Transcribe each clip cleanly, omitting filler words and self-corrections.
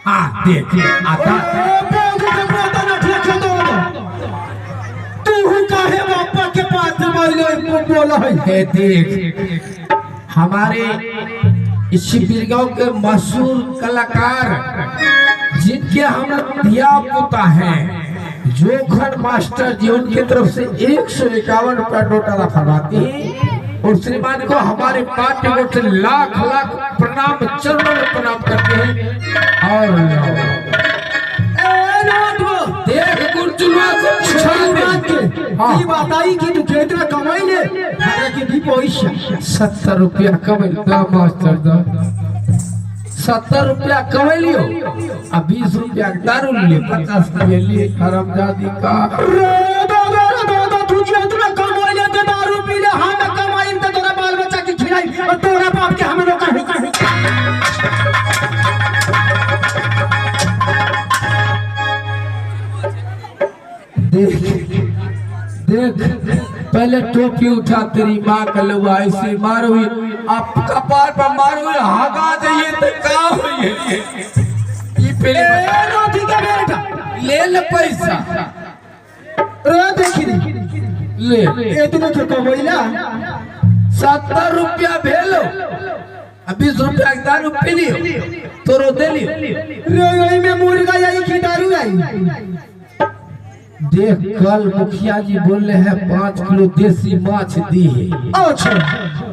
हाँ देख आता तू काहे बापा के पास बोला है? देख हमारे इसी बिरगांव के मशहूर कलाकार जिनके हम धिया पुता हैं जोखन मास्टर जी, उनकी तरफ से 151 रुपया नोटा फरमाती है और श्रीमान को हमारे पार्टी को लाख लाख प्रणाम, चरणों में प्रणाम करते हैं। और देख गुरचुलवा से ये बताई कि तू कितना कमाई ले हमारा के भी पैसा 70 रुपया कमाई मास्टर दा 70 रुपया कमा लियो, अब 20 रुपया दारू लिए, 50 रुपया लिए हरामजादी का। तू जितना कमाई ले तो दारू पी ले, हम कमाई तो तोरा बाल बच्चा की खिलाई और तोरा बाप के हम लोग देख देख पहले टोपी उठा, तेरी माँ का लुआ ऐसे मारो, आप कपार पर मारो, हागा जाइए तो क्या हुई ये पहले बेटा ले ले पैसा रे देखी ले इतने तो कमाईला 70 रुपया भेलो, 20 रुपया दारू पी लियो तोरो दे लियो रे यही में मुर्गा यही की दारू आई। देख कल मुखिया जी बोले हैं 5 किलो देसी माछ दी है, अच्छा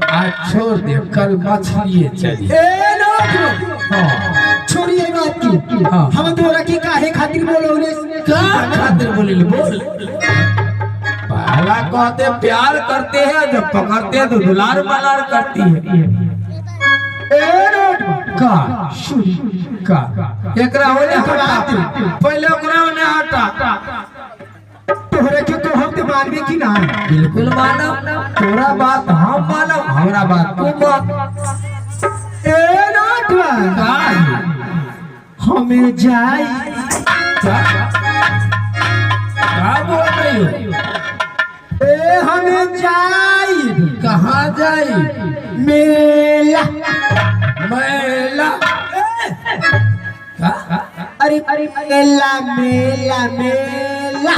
आज छोड़ दे, कल मछली चलिए। हाँ छोड़िए बात की। हाँ। हम तोरा की काहे खातिर बोलोले? का खातिर बोले बोल, पहला कहते प्यार करते हैं, जब पकड़ते हैं तो दुलार मलार करती है। का एकरा होने हटा, पहले ओकरा होने हटा। तोहरे के तो हम मानबे की ना? बिल्कुल मानो, तोरा बात हम मानो, हमरा बात तू मान। का हमें जाई क्या बोल रही हो? हमें जाई कहाँ जाई? मेला मेला अरे मेला मेला मेला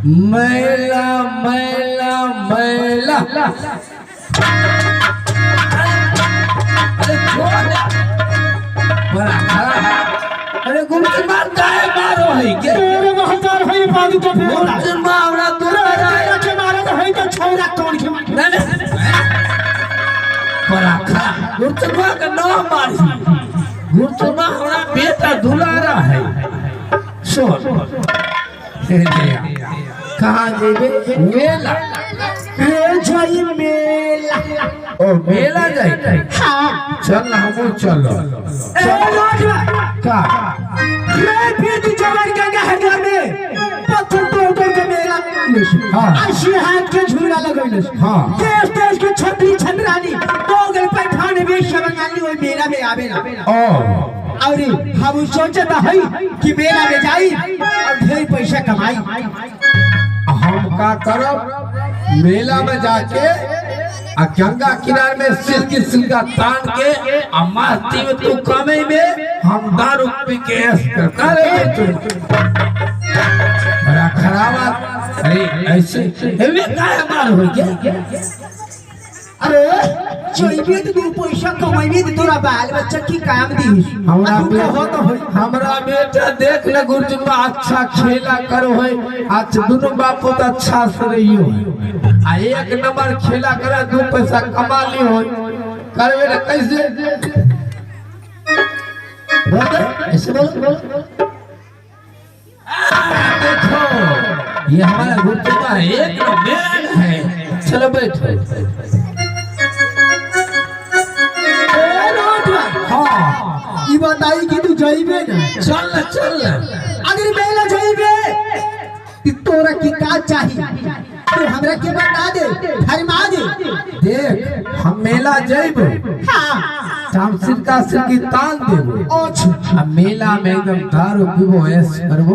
मैला मैला मैला। अरे गुमचुन मार काहे मारो है के? तेरे महतार है पानी तो फेरा गुमचुन मारा तू तेरा के मारे तो है तो छोरा कौन के मारे? नहीं परा खा गुमचुन मार का नाम मारी, गुमचुन मार हमारा बेटा दुलारा है। सुन कहाँ जेबे? मेला जाई मेला। ओ मेला जाए? हाँ चल हमू चलो का फिर तू जवान गंगा हटा में पत्थर तोड़ के मेला हाँ। ऐसे हाथ के झूला लगैले। हाँ। देश देश की छतरी छतरानी दोगल पैठान भी शबंगाली ओई मेला में आवे ना। ओ और हम सोचत हई कि मेला में जाई और ढेर पैसा कमाई। हम का करब? मेला में जाके आ गंगा किनारे में सिल्की सिल्का तान के आ मस्ती में तू कमे में हम दारू पी के ऐश कर बड़ा खराब। अरे ऐसे एमे काहे मार हो गया? अरे चोइबे तो तू पैसा कमाइबे तो तोरा बाल बच्चा की काम दी। हमरा बेटा देख ले गुरजुमा अच्छा खेला करो है, आज दोनों बाप तो अच्छा से रहियो आ एक नंबर खेला करे, 2 पैसा कमा लियो हो करबे ना कैसे? बोल ऐसे बोल। देखो ये हमारा गुरजुमा है, एक नंबर है। चलो बैठो। हाँ ये बताई कि तू जाइबे ना? चल चल अगर मेला जाइबे तो तोरा की का चाहिए तो हमरा के बता दे, फरमा दे। देख हम मेला जाइबो, हाँ हम सिरका सिरकी तान देबो, अच्छा आ मेला में एकदम दारू पीबो ऐश करबो,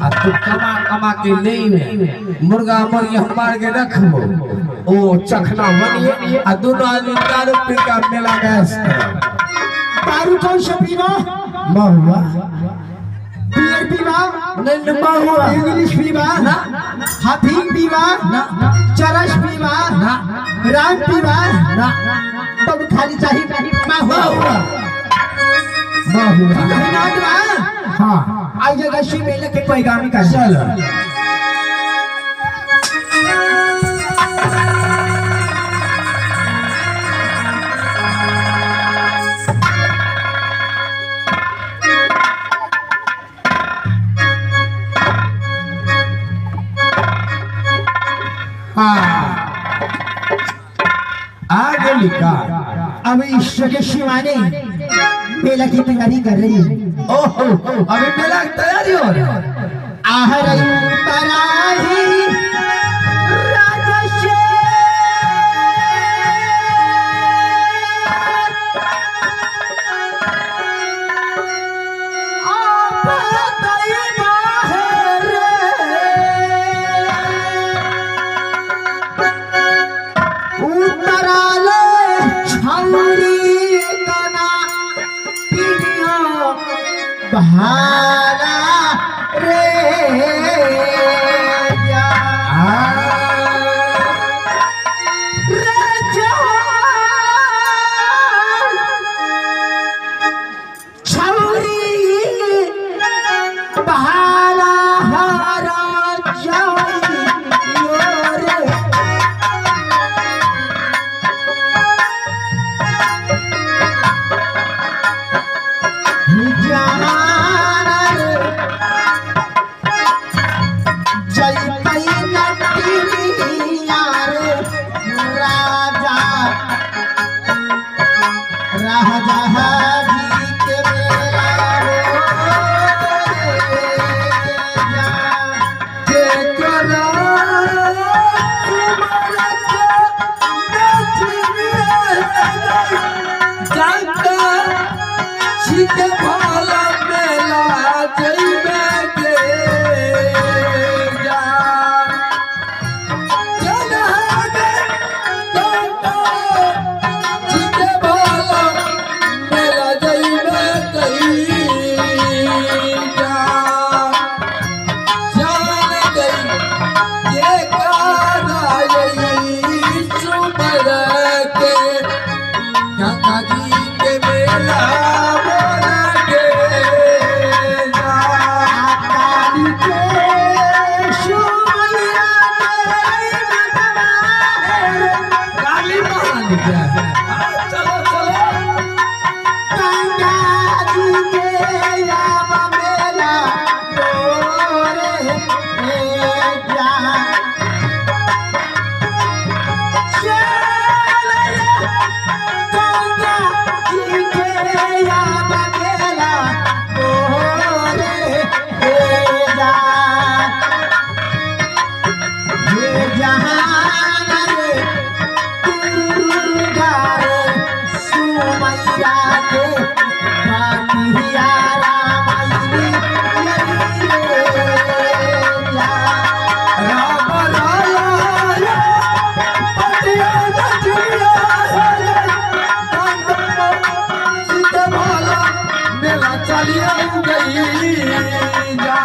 आ तू कमा कमा के ले मुर्गा मुर्गी हम मार के रखबो, ओ चखना बनिए आ दोनों आदमी दारू पी के मेला में ऐश करबो। दारू कौन सा पीबो? महुआ बियर पीवा नहीं महुआ इंग्लिश पीवा ना हाफिंग पीवा ना चरस पीवा ना राम पीवा ना तब खाली चाहिए महुआ महुआ महुआ हाँ आई जगह शी मेले के पैगामी का चलो आगे लिखा अब ईश्वर के शिवानी मेला की तैयारी कर रही है। ओहो अभी मेला की तैयारी हो रही है आहर तराही राजशे आपतई बाहर उतराले छौरी कना पिनियो भाला रे जा रे जान छौरी भाला हरा जाई रे सीते भाला मेला जइबे के जा चल हगे तो सीते भाला मेला जइबे कहीं जा जान गई ये कारा यही सुमर के गंगा जी के मेला चलो चलो गंगा जी के याम मेला रे जा गंगा जी के याम मेला रे जा ये जहान रे सुमैया के पातिया रामायणी राम राया पटिया नचिया सीते भाला मेला चलिए गई जा